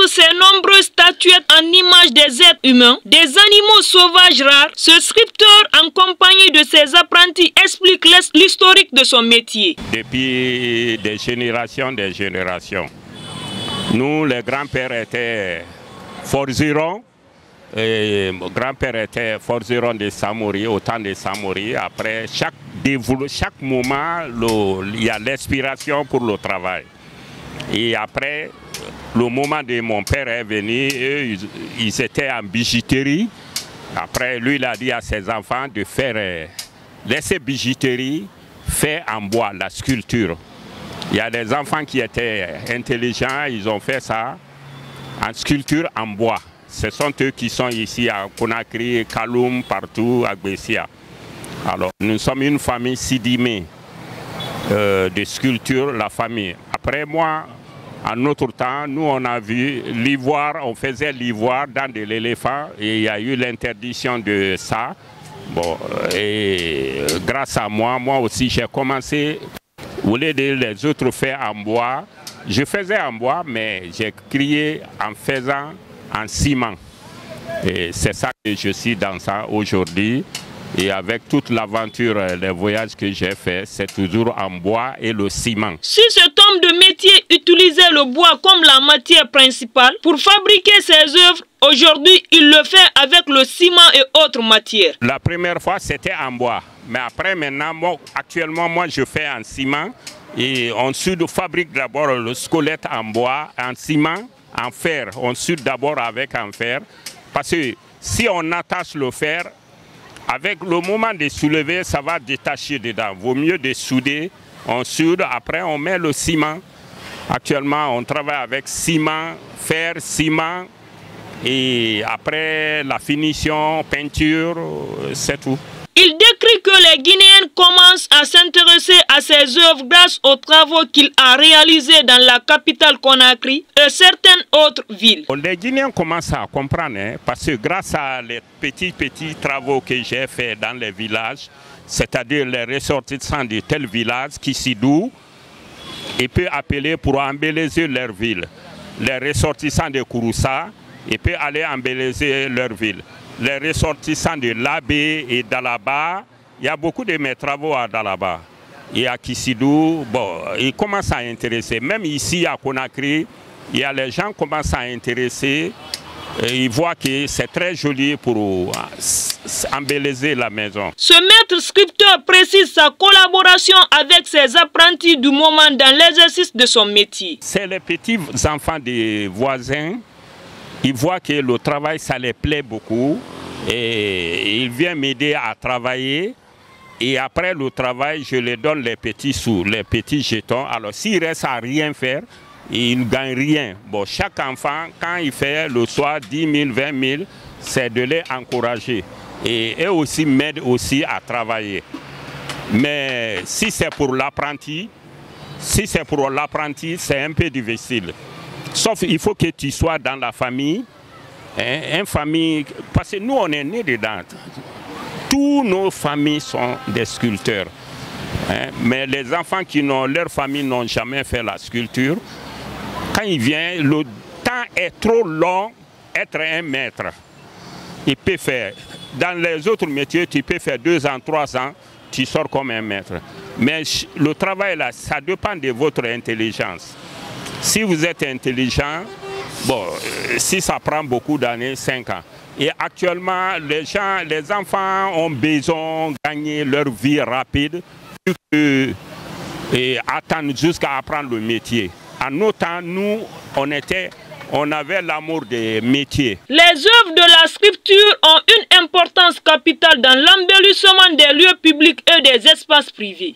ses nombreuses statuettes en image des êtres humains, des animaux sauvages rares, ce sculpteur en compagnie de ses apprentis explique l'historique de son métier. Depuis des générations, nous les grands-pères étaient forgerons. Mon grand-père était forgeron de Samori, au temps de Samori. Après, chaque moment, il y a l'inspiration pour le travail. Et après, le moment de mon père est venu, eux, ils étaient en bijouterie. Après, lui, il a dit à ses enfants de laisser bijouterie fait en bois, la sculpture. Il y a des enfants qui étaient intelligents, ils ont fait ça en sculpture en bois. Ce sont eux qui sont ici à Conakry, Kaloum, partout, à Gbessia. Alors, nous sommes une famille sidimée de sculpture, la famille. Après moi, en notre temps, nous on a vu l'ivoire, on faisait l'ivoire dans de l'éléphant et il y a eu l'interdiction de ça. Bon, et grâce à moi aussi j'ai commencé, au lieu de les autres faire en bois, je faisais en bois mais j'ai créé en faisant en ciment. Et c'est ça que je suis dans ça aujourd'hui. Et avec toute l'aventure, les voyages que j'ai fait, c'est toujours en bois et le ciment. Si cet homme de métier utilisait le bois comme la matière principale pour fabriquer ses œuvres, aujourd'hui il le fait avec le ciment et autres matières. La première fois c'était en bois. Mais après maintenant, actuellement moi je fais en ciment. Et on fabrique d'abord le squelette en bois, en ciment. En fer, on soude d'abord avec en fer, parce que si on attache le fer, avec le moment de soulever, ça va détacher dedans. Vaut mieux de souder, on soude, après on met le ciment. Actuellement, on travaille avec ciment, fer, ciment, et après la finition, peinture, c'est tout. Il décrit que les Guinéens commencent à s'intéresser à ses œuvres grâce aux travaux qu'il a réalisés dans la capitale Conakry et certaines autres villes. Les Guinéens commencent à comprendre, hein, parce que grâce à les petits travaux que j'ai faits dans les villages, c'est-à-dire les ressortissants de tel village qui s'y douent, ils peuvent appeler pour embellir leur ville. Les ressortissants de Kouroussa, ils peuvent aller embellir leur ville. Les ressortissants de Labé et d'Alaba, il y a beaucoup de mes travaux à Dalaba. Et à Kissidou, bon, ils commencent à intéresser. Même ici à Conakry, il y a les gens qui commencent à intéresser. Et ils voient que c'est très joli pour embellir la maison. Ce maître sculpteur précise sa collaboration avec ses apprentis du moment dans l'exercice de son métier. C'est les petits enfants des voisins. Ils voient que le travail, ça les plaît beaucoup et ils viennent m'aider à travailler. Et après le travail, je les donne les petits sous, les petits jetons. Alors s'ils restent à rien faire, ils ne gagnent rien. Bon, chaque enfant, quand il fait le soir 10 000, 20 000, c'est de les encourager. Et eux aussi m'aident aussi à travailler. Mais si c'est pour l'apprenti, c'est un peu difficile. Sauf qu'il faut que tu sois dans la famille, hein, une famille, parce que nous on est nés dedans. Toutes nos familles sont des sculpteurs. Hein, mais les enfants qui n'ont, leur famille n'ont jamais fait la sculpture, quand ils viennent, le temps est trop long, être un maître. Il peut faire, dans les autres métiers, tu peux faire 2 ans, 3 ans, tu sors comme un maître. Mais le travail là, ça dépend de votre intelligence. Si vous êtes intelligent, bon, si ça prend beaucoup d'années, 5 ans. Et actuellement, les enfants ont besoin de gagner leur vie rapide et attendre jusqu'à apprendre le métier. En nos temps, nous, on avait l'amour des métiers. Les œuvres de la sculpture ont une importance capitale dans l'embellissement des lieux publics et des espaces privés.